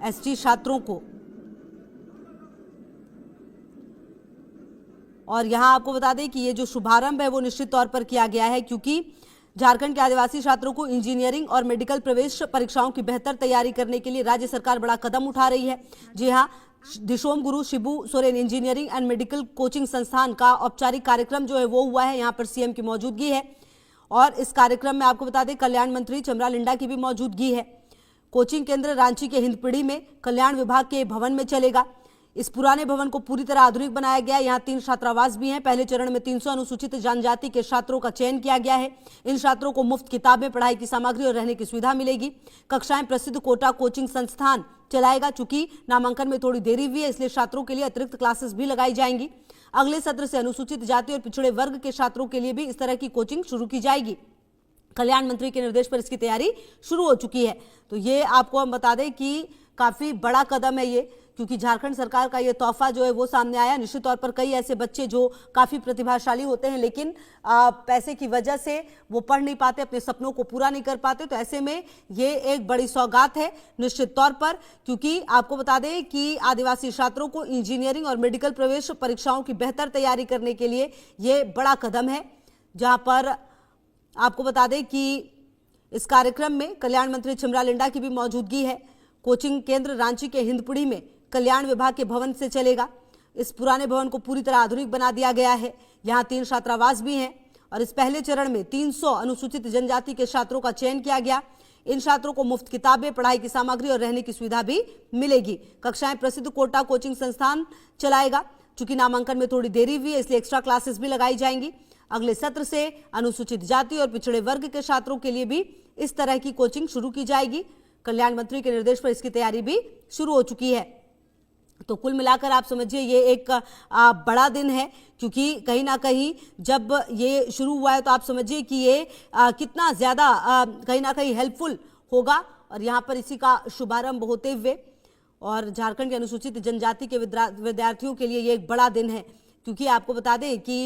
ST छात्रों को। और यहां आपको बता दें कि ये जो शुभारंभ है वो निश्चित तौर पर किया गया है, क्योंकि झारखंड के आदिवासी छात्रों को इंजीनियरिंग और मेडिकल प्रवेश परीक्षाओं की बेहतर तैयारी करने के लिए राज्य सरकार बड़ा कदम उठा रही है। जी हां, दिशोम गुरु Shibu Soren engineering and medical coaching संस्थान का औपचारिक कार्यक्रम जो है वो हुआ है। यहाँ पर सीएम की मौजूदगी है और इस कार्यक्रम में आपको बता दें कल्याण मंत्री चमरा लिंडा की भी मौजूदगी है। कोचिंग केंद्र रांची के हिंदपीढ़ी में कल्याण विभाग के भवन में चलेगा। इस पुराने भवन को पूरी तरह आधुनिक बनाया गया है। यहाँ 3 छात्रावास भी हैं। पहले चरण में 300 अनुसूचित जनजाति के छात्रों का चयन किया गया है। इन छात्रों को मुफ्त किताबें, पढ़ाई की सामग्री और रहने की सुविधा मिलेगी। कक्षाएं प्रसिद्ध कोटा कोचिंग संस्थान चलाएगा। चूंकि नामांकन में थोड़ी देरी हुई है, इसलिए छात्रों के लिए अतिरिक्त क्लासेस भी लगाई जाएंगी। अगले सत्र से अनुसूचित जाति और पिछड़े वर्ग के छात्रों के लिए भी इस तरह की कोचिंग शुरू की जाएगी। कल्याण मंत्री के निर्देश पर इसकी तैयारी शुरू हो चुकी है। तो ये आपको हम बता दें कि काफी बड़ा कदम है ये, क्योंकि झारखंड सरकार का ये तोहफा जो है वो सामने आया। निश्चित तौर पर कई ऐसे बच्चे जो काफी प्रतिभाशाली होते हैं लेकिन पैसे की वजह से वो पढ़ नहीं पाते, अपने सपनों को पूरा नहीं कर पाते, तो ऐसे में ये एक बड़ी सौगात है निश्चित तौर पर। क्योंकि आपको बता दें कि आदिवासी छात्रों को इंजीनियरिंग और मेडिकल प्रवेश परीक्षाओं की बेहतर तैयारी करने के लिए ये बड़ा कदम है। जहां पर आपको बता दें कि इस कार्यक्रम में कल्याण मंत्री चमरा लिंडा की भी मौजूदगी है। कोचिंग केंद्र रांची के हिंदपीढ़ी में कल्याण विभाग के भवन से चलेगा। इस पुराने भवन को पूरी तरह आधुनिक बना दिया गया है। यहाँ 3 छात्रावास भी हैं और इस पहले चरण में 300 अनुसूचित जनजाति के छात्रों का चयन किया गया। इन छात्रों को मुफ्त किताबें, पढ़ाई की सामग्री और रहने की सुविधा भी मिलेगी। कक्षाएं प्रसिद्ध कोटा कोचिंग संस्थान चलाएगा। चूंकि नामांकन में थोड़ी देरी हुई है, इसलिए एक्स्ट्रा क्लासेस भी लगाई जाएंगी। अगले सत्र से अनुसूचित जाति और पिछड़े वर्ग के छात्रों के लिए भी इस तरह की कोचिंग शुरू की जाएगी। कल्याण मंत्री के निर्देश पर इसकी तैयारी भी शुरू हो चुकी है। तो कुल मिलाकर आप समझिए ये एक बड़ा दिन है, क्योंकि कहीं ना कहीं जब ये शुरू हुआ है तो आप समझिए कि ये कितना ज़्यादा कहीं ना कहीं हेल्पफुल होगा। और यहाँ पर इसी का शुभारंभ होते हुए और झारखंड के अनुसूचित जनजाति के विद्यार्थियों के लिए ये एक बड़ा दिन है, क्योंकि आपको बता दें कि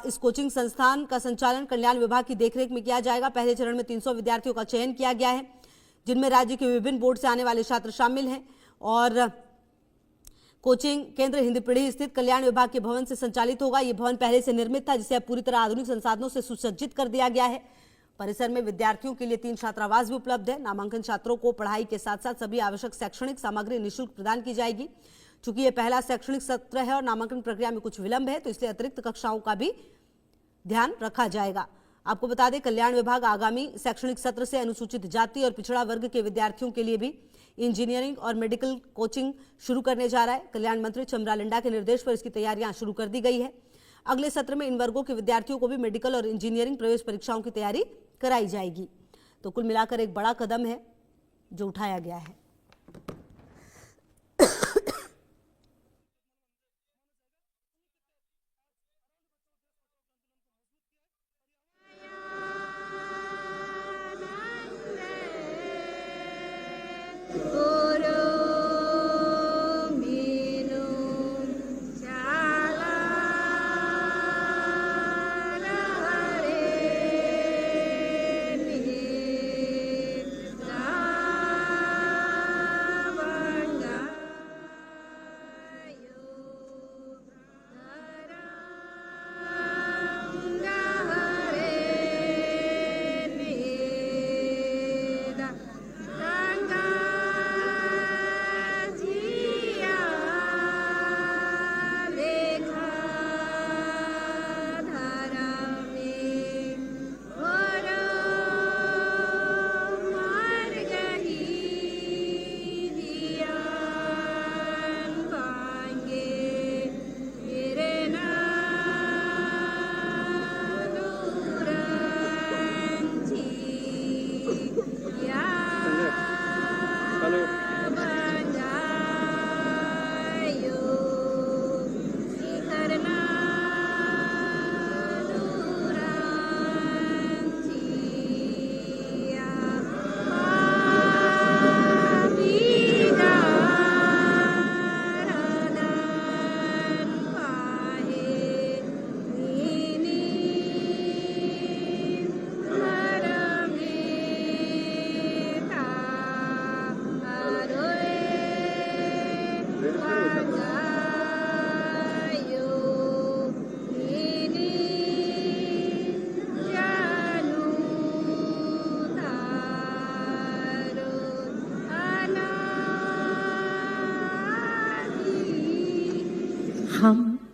इस कोचिंग संस्थान का संचालन कल्याण विभाग की देखरेख में किया जाएगा। पहले चरण में 300 विद्यार्थियों का चयन किया गया है, जिनमें राज्य के विभिन्न बोर्ड से आने वाले छात्र शामिल हैं। और कोचिंग केंद्र हिंदपीढ़ी स्थित कल्याण विभाग के भवन से संचालित होगा। ये भवन पहले से निर्मित था, जिसे अब पूरी तरह आधुनिक संसाधनों से सुसज्जित कर दिया गया है। परिसर में विद्यार्थियों के लिए 3 छात्रावास भी उपलब्ध है। नामांकन छात्रों को पढ़ाई के साथ साथ सभी आवश्यक शैक्षणिक सामग्री निःशुल्क प्रदान की जाएगी। चूंकि यह पहला शैक्षणिक सत्र है और नामांकन प्रक्रिया में कुछ विलंब है, तो इसलिए अतिरिक्त कक्षाओं का भी ध्यान रखा जाएगा। आपको बता दें कल्याण विभाग आगामी शैक्षणिक सत्र से अनुसूचित जाति और पिछड़ा वर्ग के विद्यार्थियों के लिए भी इंजीनियरिंग और मेडिकल कोचिंग शुरू करने जा रहा है। कल्याण मंत्री चमरा लिंडा के निर्देश पर इसकी तैयारियां शुरू कर दी गई है। अगले सत्र में इन वर्गों के विद्यार्थियों को भी मेडिकल और इंजीनियरिंग प्रवेश परीक्षाओं की तैयारी कराई जाएगी। तो कुल मिलाकर एक बड़ा कदम है जो उठाया गया है।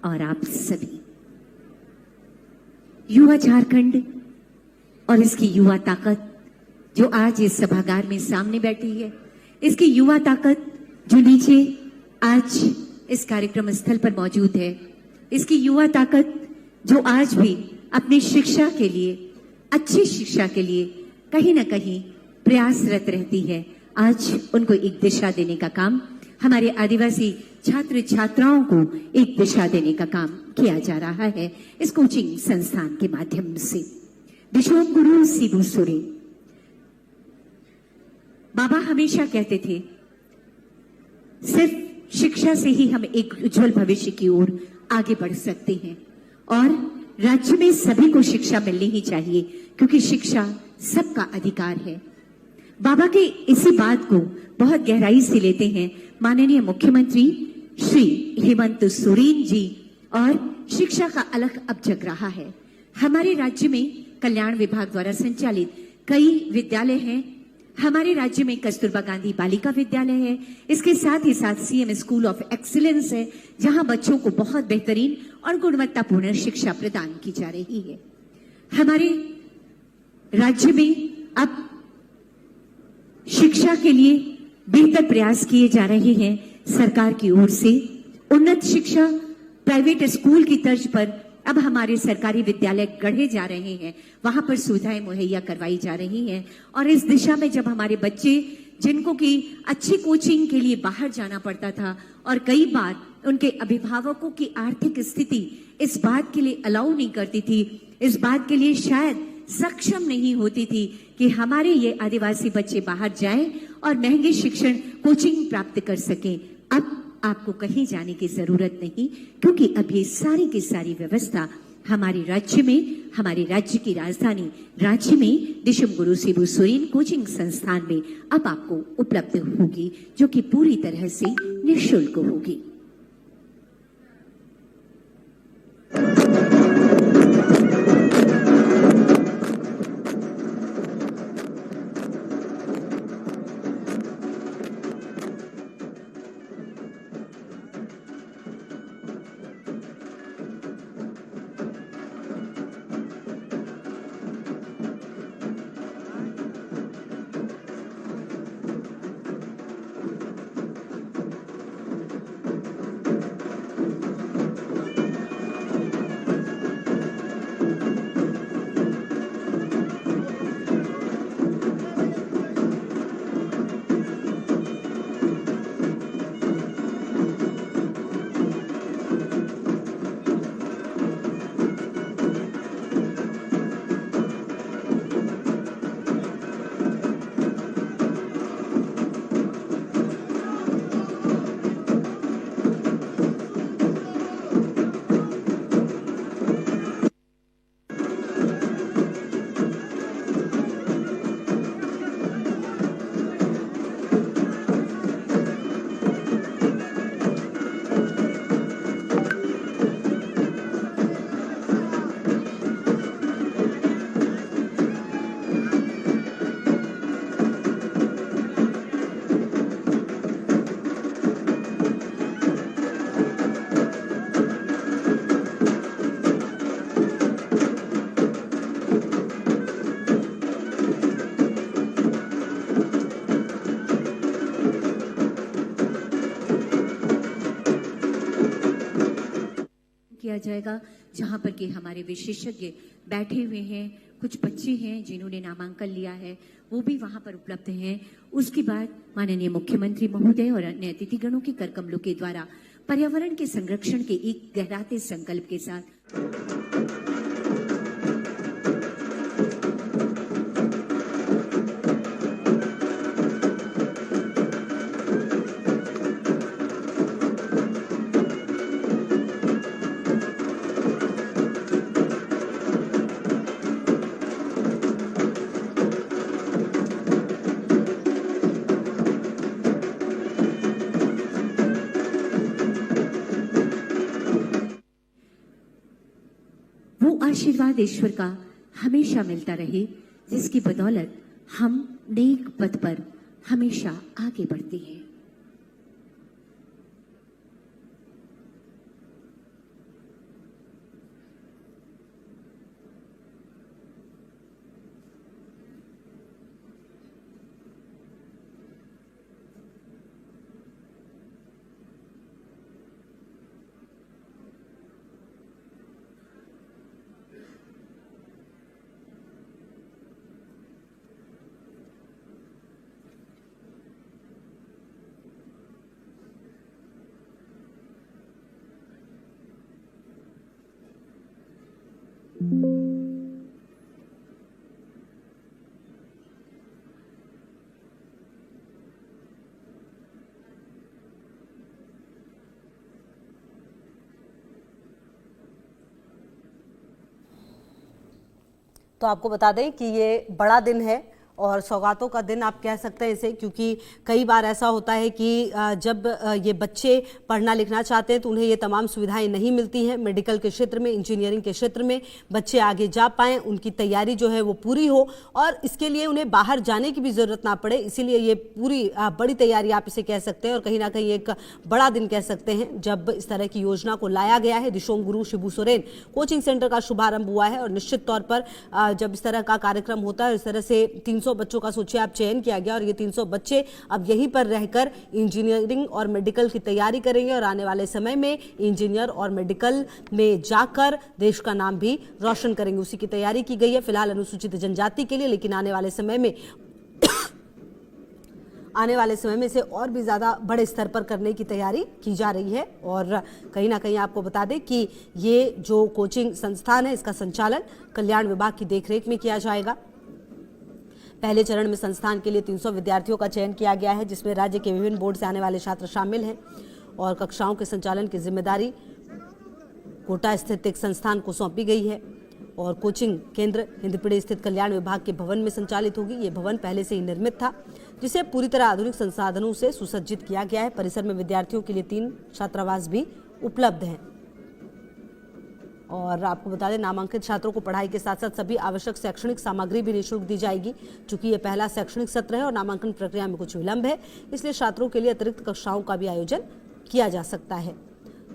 और आप सभी। युवा झारखंड और इसकी युवा ताकत जो आज इस सभागार में सामने बैठी है, इसकी युवा ताकत जो नीचे आज इस कार्यक्रम स्थल पर मौजूद है, इसकी युवा ताकत जो आज भी अपनी शिक्षा के लिए, अच्छी शिक्षा के लिए कहीं ना कहीं प्रयासरत रहती है, आज उनको एक दिशा देने का काम, हमारे आदिवासी छात्र छात्राओं को एक दिशा देने का काम किया जा रहा है इस कोचिंग संस्थान के माध्यम से। दिशोम गुरु सिबु सोरेन बाबा हमेशा कहते थे, सिर्फ शिक्षा से ही हम एक उज्जवल भविष्य की ओर आगे बढ़ सकते हैं और राज्य में सभी को शिक्षा मिलनी ही चाहिए, क्योंकि शिक्षा सबका अधिकार है। बाबा के इसी बात को बहुत गहराई से लेते हैं माननीय मुख्यमंत्री श्री हेमंत सोरेन जी, और शिक्षा का अलग अब जग रहा है। हमारे राज्य में कल्याण विभाग द्वारा संचालित कई विद्यालय हैं। हमारे राज्य में कस्तूरबा गांधी बालिका विद्यालय है, इसके साथ ही साथ सीएम स्कूल ऑफ एक्सीलेंस है, जहां बच्चों को बहुत बेहतरीन और गुणवत्तापूर्ण शिक्षा प्रदान की जा रही है। हमारे राज्य में अब शिक्षा के लिए बेहतर प्रयास किए जा रहे हैं सरकार की ओर से। उन्नत शिक्षा प्राइवेट स्कूल की तर्ज पर अब हमारे सरकारी विद्यालय गढ़े जा रहे हैं, वहां पर सुविधाएं मुहैया करवाई जा रही हैं। और इस दिशा में जब हमारे बच्चे, जिनको कि अच्छी कोचिंग के लिए बाहर जाना पड़ता था और कई बार उनके अभिभावकों की आर्थिक स्थिति इस बात के लिए अलाउ नहीं करती थी, इस बात के लिए शायद सक्षम नहीं होती थी कि हमारे ये आदिवासी बच्चे बाहर जाएं और महंगे शिक्षण कोचिंग प्राप्त कर सकें, अब आपको कहीं जाने की जरूरत नहीं, क्योंकि अब ये सारी की सारी व्यवस्था हमारे राज्य में, हमारे राज्य की राजधानी रांची में दिशोम गुरु सिबु सोरेन कोचिंग संस्थान में अब आपको उपलब्ध होगी, जो कि पूरी तरह से निःशुल्क होगी। किया जाएगा, जहां पर कि हमारे विशेषज्ञ बैठे हुए हैं, कुछ बच्चे हैं जिन्होंने नामांकन लिया है, वो भी वहां पर उपलब्ध हैं। उसके बाद माननीय मुख्यमंत्री महोदय और अन्य अतिथिगणों के कर कमलों के द्वारा पर्यावरण के संरक्षण के एक गहराते संकल्प के साथ वो आशीर्वाद ईश्वर का हमेशा मिलता रहे, जिसकी बदौलत हम नेक पथ पर हमेशा आगे बढ़ते हैं। तो आपको बता दें कि ये बड़ा दिन है और सौगातों का दिन आप कह सकते हैं इसे, क्योंकि कई बार ऐसा होता है कि जब ये बच्चे पढ़ना लिखना चाहते हैं तो उन्हें ये तमाम सुविधाएं नहीं मिलती हैं। मेडिकल के क्षेत्र में, इंजीनियरिंग के क्षेत्र में बच्चे आगे जा पाएं, उनकी तैयारी जो है वो पूरी हो और इसके लिए उन्हें बाहर जाने की भी ज़रूरत ना पड़े, इसीलिए ये पूरी बड़ी तैयारी आप इसे कह सकते हैं और कहीं ना कहीं एक बड़ा दिन कह सकते हैं जब इस तरह की योजना को लाया गया है। दिशोंग गुरु शिबू सोरेन कोचिंग सेंटर का शुभारंभ हुआ है और निश्चित तौर पर जब इस तरह का कार्यक्रम होता है, इस तरह से 300 बच्चों का सोचिए आप चयन किया गया और ये 300 बच्चे अब यहीं पर रहकर इंजीनियरिंग और मेडिकल की तैयारी करेंगे और आने वाले समय में इंजीनियर और मेडिकल में जाकर देश का नाम भी रोशन करेंगे। उसी की तैयारी की गई है फिलहाल अनुसूचित जनजाति के लिए, लेकिन आने वाले समय में इसे और भी ज़्यादा बड़े स्तर पर करने की तैयारी की जा रही है। और कहीं ना कहीं आपको बता दें कि ये जो कोचिंग संस्थान है इसका संचालन कल्याण विभाग की देखरेख में किया जाएगा। पहले चरण में संस्थान के लिए 300 विद्यार्थियों का चयन किया गया है, जिसमें राज्य के विभिन्न बोर्ड से आने वाले छात्र शामिल हैं और कक्षाओं के संचालन की जिम्मेदारी कोटा स्थित एक संस्थान को सौंपी गई है और कोचिंग केंद्र हिंदपीढ़ी स्थित कल्याण विभाग के भवन में संचालित होगी। ये भवन पहले से ही निर्मित था, जिसे पूरी तरह आधुनिक संसाधनों से सुसज्जित किया गया है। परिसर में विद्यार्थियों के लिए 3 छात्रावास भी उपलब्ध हैं। और आपको बता दें, नामांकित छात्रों को पढ़ाई के साथ साथ सभी आवश्यक शैक्षणिक सामग्री भी निःशुल्क दी जाएगी। चूंकि ये पहला शैक्षणिक सत्र है और नामांकन प्रक्रिया में कुछ विलंब है, इसलिए छात्रों के लिए अतिरिक्त कक्षाओं का भी आयोजन किया जा सकता है।